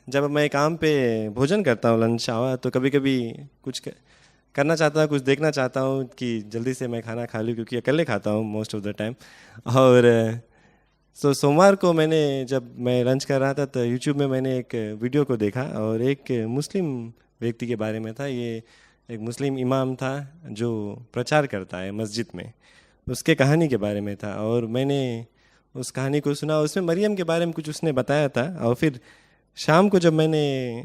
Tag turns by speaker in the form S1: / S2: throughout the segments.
S1: जब मैं काम पे भोजन करता हूँ, लंच आवर, तो कभी कभी कुछ करना चाहता हूँ, कुछ देखना चाहता हूँ कि जल्दी से मैं खाना खा लूँ, क्योंकि अकेले खाता हूँ मोस्ट ऑफ द टाइम। और सोमवार को मैंने, जब मैं लंच कर रहा था, तो यूट्यूब में मैंने एक वीडियो को देखा, और एक मुस्लिम व्यक्ति के बारे में था। ये एक मुस्लिम इमाम था जो प्रचार करता है मस्जिद में, उसके कहानी के बारे में था। और मैंने उस कहानी को सुना, उसमें मरियम के बारे में कुछ उसने बताया था। और फिर शाम को जब मैंने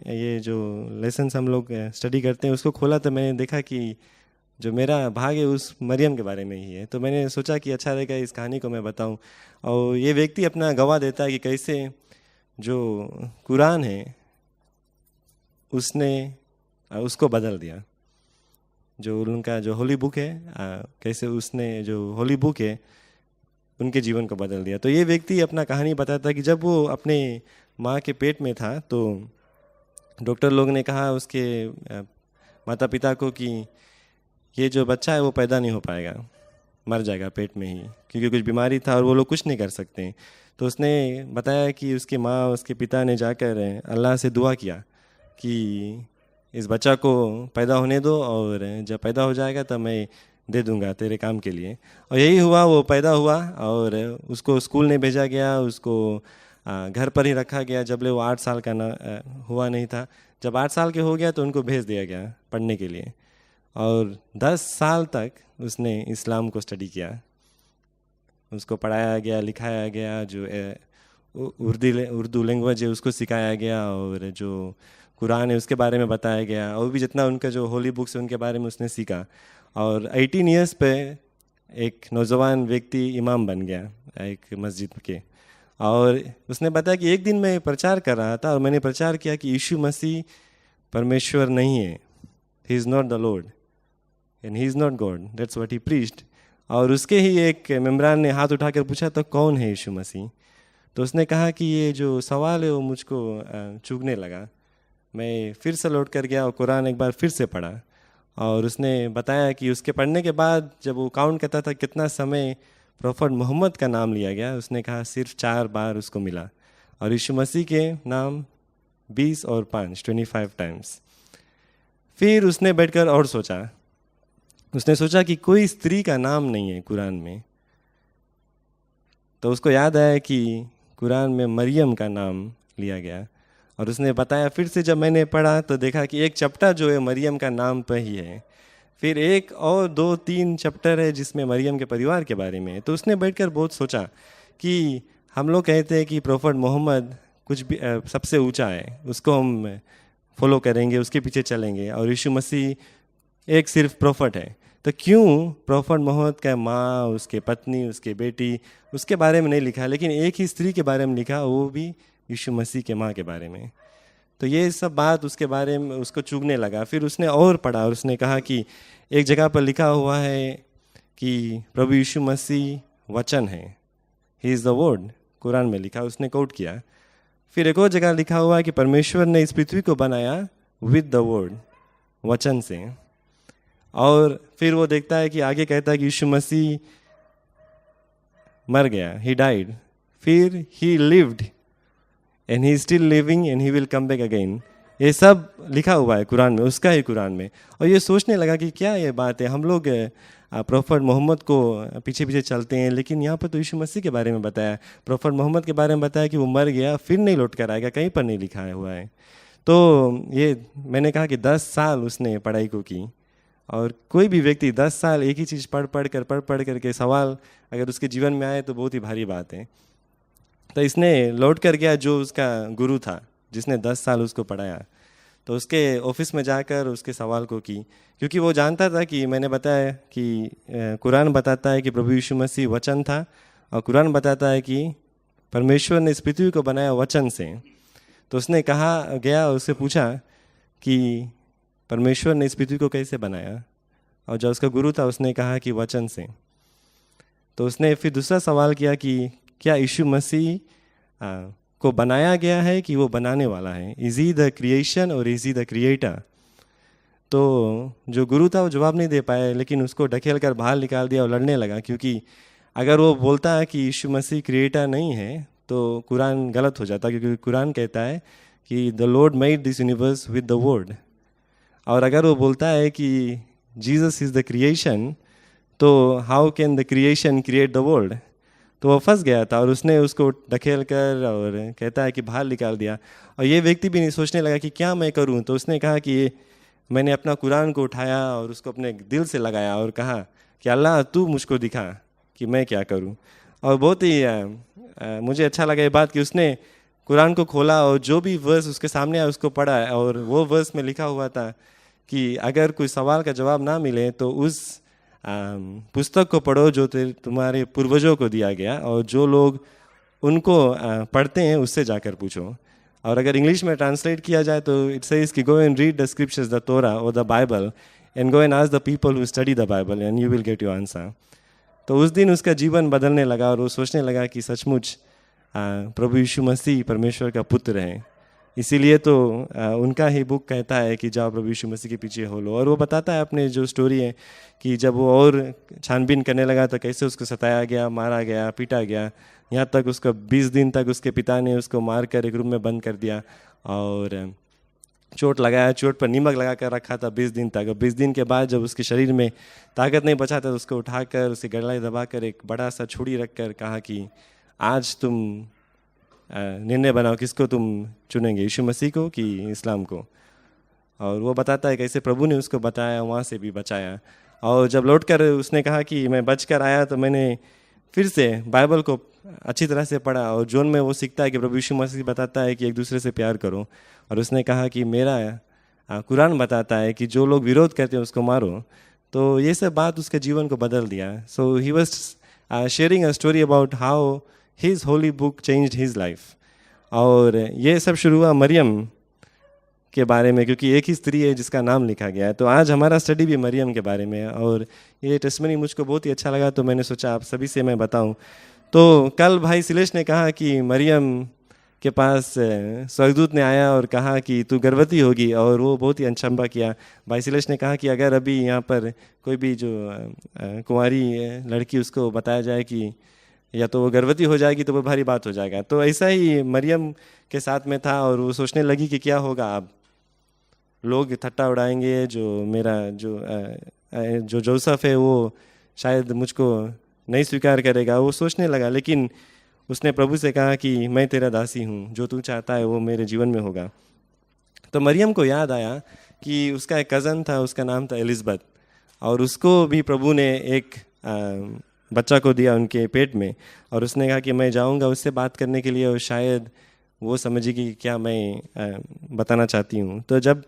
S1: ये जो लेसन्स हम लोग स्टडी करते हैं उसको खोला, तो मैंने देखा कि जो मेरा भाग है उस मरियम के बारे में ही है। तो मैंने सोचा कि अच्छा रहेगा इस कहानी को मैं बताऊं। और ये व्यक्ति अपना गवाह देता है कि कैसे जो कुरान है उसने उसको बदल दिया। जो उनका जो होली बुक है, कैसे उसने जो होली बुक है उनके जीवन को बदल दिया। तो ये व्यक्ति अपना कहानी बताता है कि जब वो अपने माँ के पेट में था, तो डॉक्टर लोग ने कहा उसके माता पिता को कि ये जो बच्चा है वो पैदा नहीं हो पाएगा, मर जाएगा पेट में ही, क्योंकि कुछ बीमारी था और वो लोग कुछ नहीं कर सकते। तो उसने बताया कि उसकी माँ, उसके पिता ने जाकर अल्लाह से दुआ किया कि इस बच्चा को पैदा होने दो, और जब पैदा हो जाएगा तब मैं दे दूंगा तेरे काम के लिए। और यही हुआ, वो पैदा हुआ, और उसको स्कूल नहीं भेजा गया, उसको घर पर ही रखा गया जब ले वो 8 साल का ना हुआ नहीं था। जब 8 साल के हो गया तो उनको भेज दिया गया पढ़ने के लिए, और 10 साल तक उसने इस्लाम को स्टडी किया। उसको पढ़ाया गया, लिखाया गया, जो उर्दू लैंग्वेज है उसको सिखाया गया, और जो कुरान है उसके बारे में बताया गया, और भी जितना उनका जो होली बुक्स है उनके बारे में उसने सीखा। और 18 ईयर्स पे एक नौजवान व्यक्ति इमाम बन गया एक मस्जिद के। और उसने बताया कि एक दिन मैं प्रचार कर रहा था और मैंने प्रचार किया कि यीशु मसीह परमेश्वर नहीं है, he is not the Lord and he is not God, that's what he preached. और उसके ही एक मेम्बरान ने हाथ उठाकर पूछा, तो कौन है यीशु मसीह? तो उसने कहा कि ये जो सवाल है वो मुझको चुभने लगा। मैं फिर से लौट कर गया और कुरान एक बार फिर से पढ़ा, और उसने बताया कि उसके पढ़ने के बाद जब वो काउंट करता था कितना समय प्रॉफट मोहम्मद का नाम लिया गया, उसने कहा सिर्फ 4 बार उसको मिला, और यीशु मसीह के नाम 20 और 5, 25 टाइम्स। फिर उसने बैठकर और सोचा, उसने सोचा कि कोई स्त्री का नाम नहीं है कुरान में। तो उसको याद आया कि कुरान में मरियम का नाम लिया गया, और उसने बताया फिर से, जब मैंने पढ़ा तो देखा कि एक चैप्टर जो है मरियम का नाम पर ही है, फिर एक और 2-3 चैप्टर है जिसमें मरियम के परिवार के बारे में है। तो उसने बैठकर बहुत सोचा कि हम लोग कहते हैं कि प्रॉफट मोहम्मद कुछ भी सबसे ऊंचा है, उसको हम फॉलो करेंगे, उसके पीछे चलेंगे, और यीशु मसीह एक सिर्फ प्रॉफट है। तो क्यों प्रॉफट मोहम्मद का माँ, उसके पत्नी, उसके बेटी, उसके बारे में नहीं लिखा, लेकिन एक ही स्त्री के बारे में लिखा, वो भी यीशु मसीह के माँ के बारे में? तो ये सब बात उसके बारे में उसको चुभने लगा। फिर उसने और पढ़ा और उसने कहा कि एक जगह पर लिखा हुआ है कि प्रभु यीशु मसीह वचन है, he is the word, Quran में लिखा, उसने कोट किया। फिर एक और जगह लिखा हुआ है कि परमेश्वर ने इस पृथ्वी को बनाया विद द वर्ड, वचन से। और फिर वो देखता है कि आगे कहता है कि यीशु मसीह मर गया, ही डाइड, फिर ही lived and he still living and he will come back again. ये सब लिखा हुआ है कुरान में, उसका ही कुरान में। और ये सोचने लगा कि क्या ये बात है, हम लोग प्रॉफट मोहम्मद को पीछे पीछे चलते हैं, लेकिन यहाँ पर तो यीशु मसीह के बारे में बताया, प्रॉफट मोहम्मद के बारे में बताया कि वो मर गया फिर नहीं लौट कर आएगा, कहीं पर नहीं लिखा हुआ है। तो ये मैंने कहा कि 10 साल उसने पढ़ाई को की, और कोई भी व्यक्ति 10 साल एक ही चीज़ पढ़ पढ़ करके सवाल अगर उसके जीवन में आए तो बहुत ही भारी बात है। तो इसने लौट कर गया, जो उसका गुरु था जिसने 10 साल उसको पढ़ाया, तो उसके ऑफिस में जाकर उसके सवाल को की, क्योंकि वो जानता था कि मैंने बताया कि कुरान बताता है कि प्रभु यीशु मसीह वचन था, और कुरान बताता है कि परमेश्वर ने इस पृथ्वी को बनाया वचन से। तो उसने कहा गया और उससे पूछा कि परमेश्वर ने इस पृथ्वी को कैसे बनाया, और जो उसका गुरु था उसने कहा कि वचन से। तो उसने फिर दूसरा सवाल किया कि क्या यीशु मसीह को बनाया गया है कि वो बनाने वाला है, इज ही द क्रिएशन और इज ही द क्रिएटर? तो जो गुरु था वो जवाब नहीं दे पाया, लेकिन उसको ढकेल कर बाहर निकाल दिया और लड़ने लगा, क्योंकि अगर वो बोलता है कि यीशु मसीह क्रिएटर नहीं है तो कुरान गलत हो जाता, क्योंकि कुरान कहता है कि the Lord made this universe with the word. और अगर वो बोलता है कि जीसस इज़ द क्रिएशन, तो how can the creation create the world? तो वो फंस गया था और उसने उसको ढकेल कर और कहता है कि बाहर निकाल दिया। और ये व्यक्ति भी नहीं सोचने लगा कि क्या मैं करूं, तो उसने कहा कि मैंने अपना कुरान को उठाया और उसको अपने दिल से लगाया और कहा कि अल्लाह तू मुझको दिखा कि मैं क्या करूं। और बहुत ही मुझे अच्छा लगा ये बात कि उसने कुरान को खोला और जो भी वर्स उसके सामने आया उसको पढ़ा, और वो वर्स में लिखा हुआ था कि अगर कोई सवाल का जवाब ना मिले तो उस पुस्तक को पढ़ो जो तुम्हारे पूर्वजों को दिया गया, और जो लोग उनको पढ़ते हैं उससे जाकर पूछो। और अगर इंग्लिश में ट्रांसलेट किया जाए तो इट सेज कि go and read the scriptures, the तोरा और the Bible, and go and ask the people who study the Bible and you will get your answer. तो उस दिन उसका जीवन बदलने लगा और वो सोचने लगा कि सचमुच प्रभु यीशु मसीह परमेश्वर का पुत्र है। इसीलिए तो उनका ही बुक कहता है कि जाओ प्रभु यीशु मसीह के पीछे हो लो। और वो बताता है अपने जो स्टोरी है कि जब वो और छानबीन करने लगा तो कैसे उसको सताया गया, मारा गया, पीटा गया, यहाँ तक उसका 20 दिन तक उसके पिता ने उसको मार कर एक रूम में बंद कर दिया और चोट लगाया, चोट पर नीमक लगा कर रखा था 20 दिन तक। और 20 दिन के बाद जब उसके शरीर में ताकत नहीं बचा था तो उसको उठाकर उसकी गड़लाई दबाकर एक बड़ा सा छुरी रख कर कहा कि आज तुम निर्णय बनाओ किसको तुम चुनेंगे, यीशु मसीह को कि इस्लाम को। और वो बताता है कैसे प्रभु ने उसको बताया, वहाँ से भी बचाया। और जब लौटकर उसने कहा कि मैं बच कर आया तो मैंने फिर से बाइबल को अच्छी तरह से पढ़ा, और जोन में वो सीखता है कि प्रभु यीशु मसीह बताता है कि एक दूसरे से प्यार करो। और उसने कहा कि मेरा कुरान बताता है कि जो लोग विरोध करते हैं उसको मारो। तो ये सब बात उसके जीवन को बदल दिया। So he was sharing a story about how his holy book changed his life. और ये सब शुरू हुआ मरियम के बारे में, क्योंकि एक ही स्त्री है जिसका नाम लिखा गया है। तो आज हमारा स्टडी भी मरियम के बारे में है और ये टेस्टमनी मुझको बहुत ही अच्छा लगा, तो मैंने सोचा आप सभी से मैं बताऊं। तो कल भाई सिलेश ने कहा कि मरियम के पास स्वर्गदूत ने आया और कहा कि तू गर्भवती होगी, और वो बहुत ही अचंभा किया। भाई सिलेश ने कहा कि अगर अभी यहाँ पर कोई भी जो कुंवारी लड़की उसको बताया जाए कि या तो वो गर्भवती हो जाएगी तो वो भारी बात हो जाएगा। तो ऐसा ही मरियम के साथ में था और वो सोचने लगी कि क्या होगा, अब लोग ठट्टा उड़ाएंगे, जो मेरा जो जोसेफ है वो शायद मुझको नहीं स्वीकार करेगा, वो सोचने लगा। लेकिन उसने प्रभु से कहा कि मैं तेरा दासी हूँ, जो तू चाहता है वो मेरे जीवन में होगा। तो मरियम को याद आया कि उसका एक कज़न था, उसका नाम था एलिज़ाबेथ, और उसको भी प्रभु ने एक बच्चा को दिया उनके पेट में। और उसने कहा कि मैं जाऊंगा उससे बात करने के लिए और शायद वो समझेगी कि क्या मैं बताना चाहती हूँ। तो जब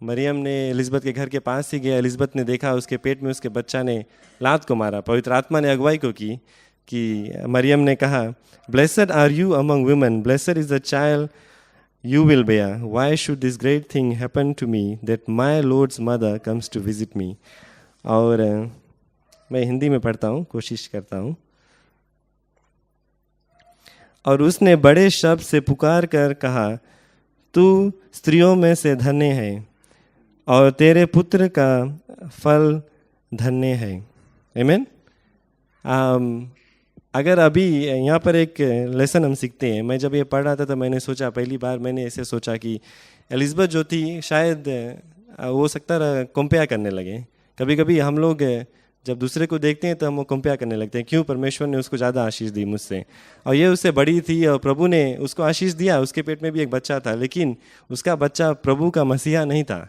S1: मरियम ने एलिज़ाबेथ के घर के पास ही गया, एलिज़ाबेथ ने देखा उसके पेट में उसके बच्चा ने लात को मारा। पवित्र आत्मा ने अगुवाई को की कि मरियम ने कहा, blessed are you among women, blessed is the child you will bear. Why should this great thing happen to me that my Lord's mother comes to visit me? और मैं हिंदी में पढ़ता हूँ, कोशिश करता हूँ। और उसने बड़े शब्द से पुकार कर कहा, तू स्त्रियों में से धन्य है और तेरे पुत्र का फल धन्य है। आमीन। अगर अभी यहाँ पर एक लेसन हम सीखते हैं। मैं जब ये पढ़ रहा था तो मैंने सोचा, पहली बार मैंने ऐसे सोचा कि एलिज़ाबेथ जो थी शायद वो सकता रहा कंपेयर करने लगे। कभी कभी हम लोग जब दूसरे को देखते हैं तो हम वो कंपेयर करने लगते हैं, क्यों परमेश्वर ने उसको ज़्यादा आशीष दी मुझसे, और ये उससे बड़ी थी और प्रभु ने उसको आशीष दिया। उसके पेट में भी एक बच्चा था, लेकिन उसका बच्चा प्रभु का मसीहा नहीं था,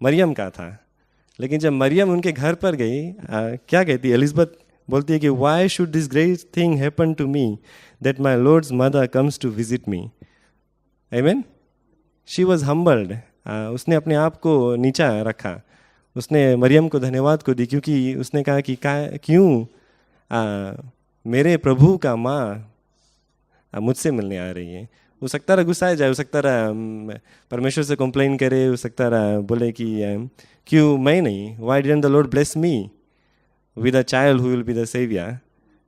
S1: मरियम का था। लेकिन जब मरियम उनके घर पर गई, क्या कहती है एलिज़ाबेथ, बोलती है कि why should this great thing happen to me that my Lord's mother comes to visit me. आमीन। She was humbled. उसने अपने आप को नीचा रखा। उसने मरियम को धन्यवाद को दी, क्योंकि उसने कहा कि क्यों मेरे प्रभु का माँ मुझसे मिलने आ रही है। हो सकता रहा गुस्सा जाए, हो सकता रहा परमेश्वर से कंप्लेन करे, हो सकता रहा बोले कि क्यों मैं नहीं, Y didn't the Lord bless me with a child who will be the savior।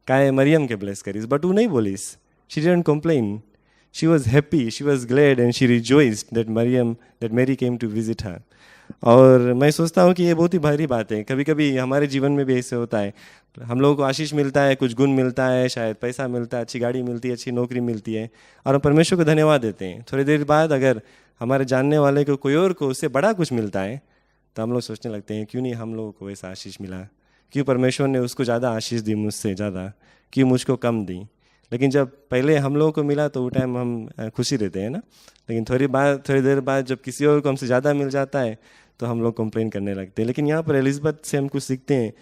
S1: काय मरियम के ब्लेस करीस, बट वो नहीं बोलीस। She didn't complain. She was happy, she was glad and she rejoiced that Mary came to visit her। और मैं सोचता हूँ कि ये बहुत ही भारी बात है। कभी कभी हमारे जीवन में भी ऐसे होता है, हम लोगों को आशीष मिलता है, कुछ गुण मिलता है, शायद पैसा मिलता है, अच्छी गाड़ी मिलती है, अच्छी नौकरी मिलती है, और हम परमेश्वर को धन्यवाद देते हैं। थोड़ी देर बाद अगर हमारे जानने वाले को कोई और को उससे बड़ा कुछ मिलता है तो हम लोग सोचने लगते हैं क्यों नहीं हम लोगों को वैसा आशीष मिला, क्यों परमेश्वर ने उसको ज़्यादा आशीष दी मुझसे ज़्यादा, क्यों मुझको कम दी। लेकिन जब पहले हम लोगों को मिला तो वो टाइम हम खुशी रहते हैं ना, लेकिन थोड़ी देर बाद जब किसी और को हमसे ज़्यादा मिल जाता है तो हम लोग कंप्लेन करने लगते हैं। लेकिन यहाँ पर एलिज़ाबेथ से हम कुछ सीखते हैं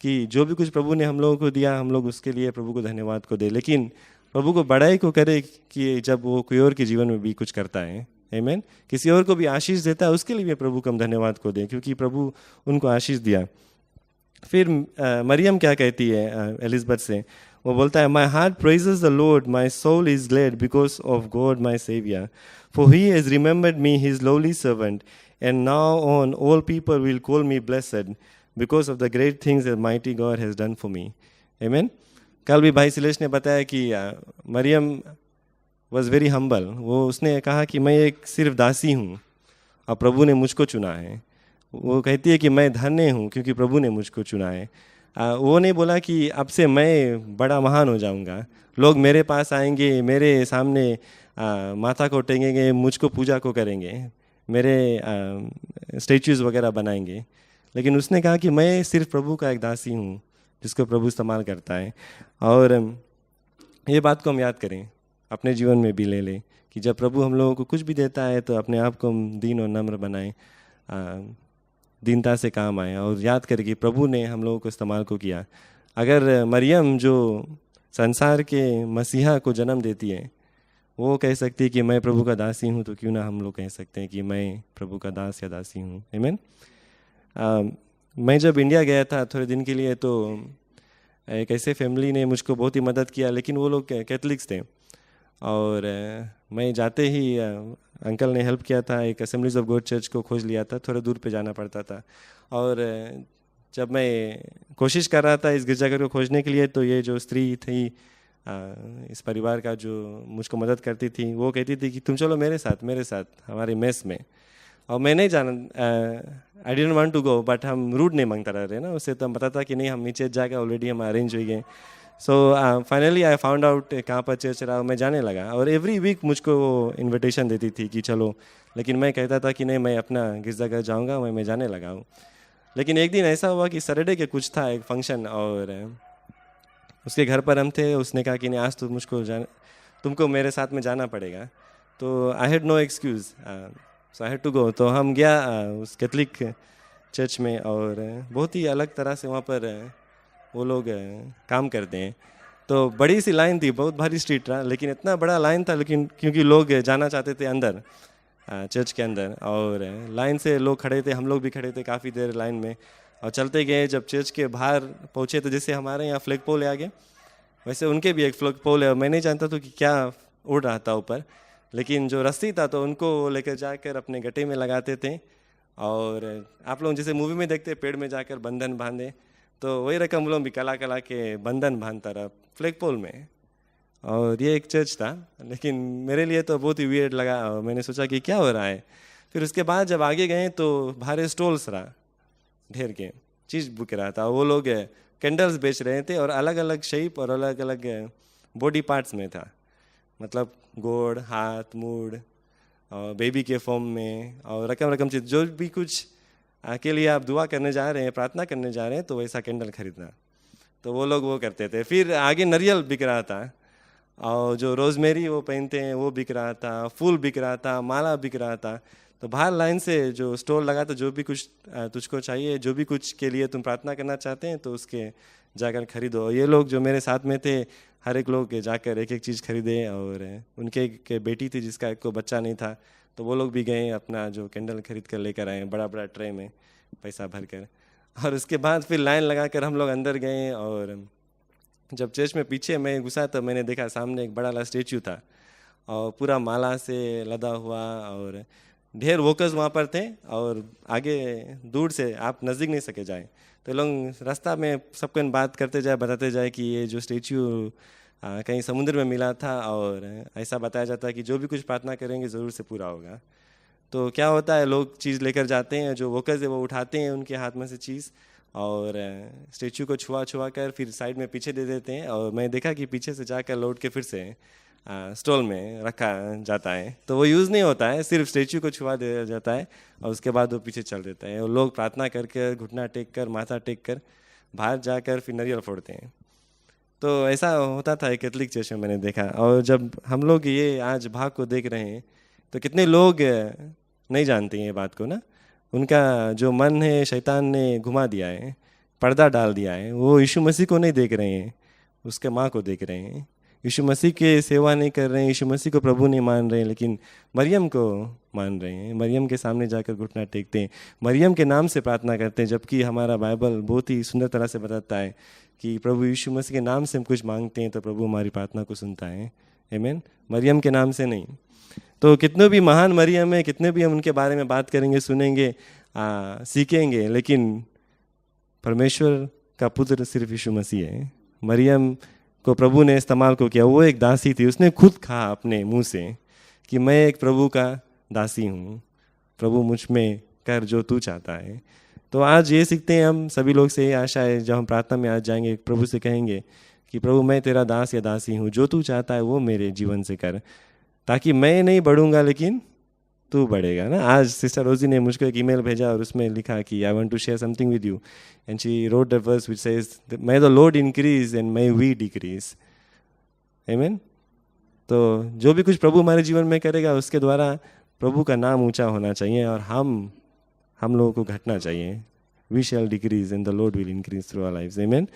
S1: कि जो भी कुछ प्रभु ने हम लोगों को दिया हम लोग उसके लिए प्रभु को धन्यवाद को दे, लेकिन प्रभु को बड़ाई को करे कि जब वो कोई और के जीवन में भी कुछ करता है, आमीन, किसी और को भी आशीष देता है, उसके लिए भी प्रभु को हम धन्यवाद को दें क्योंकि प्रभु उनको आशीष दिया। फिर मरियम क्या कहती है एलिज़ाबेथ से, वो बोलता है, my heart praises the Lord, my soul is glad because of God my saviour, for he has remembered me his lovely servant, and now on all people will call me blessed because of the great things that mighty God has done for me. आमीन। कल भी भाई सिलेश ने बताया कि Maryam was very humble. वो उसने कहा कि मैं एक सिर्फ दासी हूँ और प्रभु ने मुझको चुना है। वो कहती है कि मैं धन्य हूँ क्योंकि प्रभु ने मुझको चुना है। वो नहीं बोला कि अब से मैं बड़ा महान हो जाऊँगा, लोग मेरे पास आएंगे, मेरे सामने माथा को टेंगेंगे, मुझको पूजा को करेंगे, मेरे स्टेचूज़ वगैरह बनाएंगे। लेकिन उसने कहा कि मैं सिर्फ प्रभु का एक दासी हूँ जिसको प्रभु इस्तेमाल करता है। और ये बात को हम याद करें, अपने जीवन में भी ले लें कि जब प्रभु हम लोगों को कुछ भी देता है तो अपने आप को हम दीन और नम्र बनाएं, दीनता से काम आए और याद करें कि प्रभु ने हम लोगों को इस्तेमाल को किया। अगर मरियम जो संसार के मसीहा को जन्म देती है वो कह सकती है कि मैं प्रभु का दासी हूँ, तो क्यों ना हम लोग कह सकते हैं कि मैं प्रभु का दास या दासी हूँ। आमीन। मैं जब इंडिया गया था थोड़े दिन के लिए तो एक ऐसे फैमिली ने मुझको बहुत ही मदद किया, लेकिन वो लोग कैथलिक्स थे और मैं जाते ही अंकल ने हेल्प किया था, एक असेंबलीज ऑफ गॉड चर्च को खोज लिया था, थोड़ा दूर पे जाना पड़ता था। और जब मैं कोशिश कर रहा था इस गिरजाघर को खोजने के लिए तो ये जो स्त्री थी इस परिवार का जो मुझको मदद करती थी वो कहती थी कि तुम चलो मेरे साथ हमारे मेस में। और मैं नहीं जाना, I didn't want to go, but हम रूट नहीं मांगता रह रहे ना, उससे तो हम पता था कि नहीं हम नीचे जाकर ऑलरेडी हम अरेंज हो गए। So finally I found out कहाँ पर चर्च रहा, मैं जाने लगा। और एवरी वीक मुझको वो इन्विटेशन देती थी कि चलो, लेकिन मैं कहता था कि नहीं मैं अपना गिरजाघर जाऊँगा, मैं जाने लगा हूँ। लेकिन एक दिन ऐसा हुआ कि सैटरडे के कुछ था एक फंक्शन और उसके घर पर हम थे। उसने कहा कि नहीं आज तो तुमको मेरे साथ में जाना पड़ेगा। तो I had no excuse, so I had to go. तो हम गया उस कैथलिक चर्च में और बहुत ही अलग तरह से वहाँ पर वो लोग काम करते हैं। तो बड़ी सी लाइन थी, बहुत भारी स्ट्रीट रहा, लेकिन इतना बड़ा लाइन था, लेकिन क्योंकि लोग जाना चाहते थे अंदर चर्च के अंदर और लाइन से लोग खड़े थे, हम लोग भी खड़े थे काफ़ी देर लाइन में और चलते गए। जब चर्च के बाहर पहुँचे तो जैसे हमारे यहाँ फ्लैग पोल है आगे, वैसे उनके भी एक फ्लैग पोल है। मैं नहीं जानता था कि क्या उड़ रहा था ऊपर, लेकिन जो रस्सी था तो उनको लेकर जाकर अपने गटे में लगाते थे। और आप लोग जैसे मूवी में देखते पेड़ में जाकर बंधन बांधे, तो वही रकम लोग भी कला के बंधन बांधता रहा फ्लैग पोल में। और ये एक चर्च था, लेकिन मेरे लिए तो बहुत ही वियर्ड लगा और मैंने सोचा कि क्या हो रहा है। फिर उसके बाद जब आगे गए तो बाहर स्टॉल्स रहा, ढेर के चीज़ बिक रहा था। वो लोग कैंडल्स बेच रहे थे और अलग अलग शेप और अलग अलग बॉडी पार्ट्स में था, मतलब गोड़, हाथ, मूड और बेबी के फॉर्म में और रकम चीज़, जो भी कुछ के लिए आप दुआ करने जा रहे हैं, प्रार्थना करने जा रहे हैं, तो वैसा कैंडल खरीदना। तो वो लोग वो करते थे। फिर आगे नारियल बिक रहा था और जो रोजमेरी वो पहनते हैं वो बिक रहा था, फूल बिक रहा था, माला बिक रहा था। तो बाहर लाइन से जो स्टॉल लगा था, जो भी कुछ तुझको चाहिए, जो भी कुछ के लिए तुम प्रार्थना करना चाहते हैं तो उसके जाकर खरीदो। ये लोग जो मेरे साथ में थे हर एक लोग जाकर एक एक चीज़ खरीदे और उनके एक बेटी थी जिसका एक को बच्चा नहीं था, तो वो लोग भी गए अपना जो कैंडल खरीद कर लेकर आए बड़ा बड़ा ट्रे में पैसा भर कर। और उसके बाद फिर लाइन लगा कर हम लोग अंदर गए और जब चर्च में पीछे मैं घुसा तो मैंने देखा सामने एक बड़ा वाला स्टेचू था और पूरा माला से लदा हुआ और ढेर वर्कर्स वहाँ पर थे और आगे दूर से आप नज़दीक नहीं सके जाए। तो लोग रास्ता में सबको बात करते जाए, बताते जाए कि ये जो स्टेचू कहीं समुद्र में मिला था और ऐसा बताया जाता है कि जो भी कुछ प्रार्थना करेंगे ज़रूर से पूरा होगा। तो क्या होता है, लोग चीज़ लेकर जाते हैं, जो वर्कर्स है वो उठाते हैं उनके हाथ में से चीज़ और स्टेचू को छुआ छुआ कर फिर साइड में पीछे दे देते हैं। और मैं देखा कि पीछे से जाकर लौट के फिर से स्टॉल में रखा जाता है, तो वो यूज़ नहीं होता है, सिर्फ स्टेचू को छुआ दिया जाता है और उसके बाद वो पीछे चल देता है। और लोग प्रार्थना करके घुटना टेक कर माथा टेक कर बाहर जाकर फिर नारियल फोड़ते हैं। तो ऐसा होता था कैथलिक चर्च में, मैंने देखा। और जब हम लोग ये आज भाग को देख रहे हैं तो कितने लोग नहीं जानते हैं ये बात को ना, उनका जो मन है शैतान ने घुमा दिया है, पर्दा डाल दिया है। वो यीशु मसीह को नहीं देख रहे हैं, उसके माँ को देख रहे हैं। यीशु मसीह के सेवा नहीं कर रहे हैं, यीशु मसीह को प्रभु नहीं मान रहे हैं, लेकिन मरियम को मान रहे हैं। मरियम के सामने जाकर घुटना टेकते हैं, मरियम के नाम से प्रार्थना करते हैं। जबकि हमारा बाइबल बहुत ही सुंदर तरह से बताता है कि प्रभु यीशु मसीह के नाम से हम कुछ मांगते हैं तो प्रभु हमारी प्रार्थना को सुनता है। आमीन, मरियम के नाम से नहीं। तो कितने भी महान मरियम है, कितने भी हम उनके बारे में बात करेंगे, सुनेंगे, सीखेंगे, लेकिन परमेश्वर का पुत्र सिर्फ यीशु मसीह है। मरियम को प्रभु ने इस्तेमाल को किया, वो एक दासी थी, उसने खुद कहा अपने मुंह से कि मैं एक प्रभु का दासी हूँ, प्रभु मुझ में कर जो तू चाहता है। तो आज ये सीखते हैं हम सभी लोग से, ये आशा है जब हम प्रार्थना में आज जाएंगे प्रभु से कहेंगे कि प्रभु मैं तेरा दास या दासी हूँ, जो तू चाहता है वो मेरे जीवन से कर, ताकि मैं नहीं बढ़ूंगा लेकिन तू बढ़ेगा ना। आज सिस्टर रोजी ने मुझको एक ईमेल भेजा और उसमें लिखा कि I want to share something with you and she wrote the verse which says may the Lord increase and may we decrease। आमीन। तो जो भी कुछ प्रभु हमारे जीवन में करेगा उसके द्वारा प्रभु का नाम ऊंचा होना चाहिए और हम लोगों को घटना चाहिए। We shall decrease and the Lord will increase through our lives। आमीन।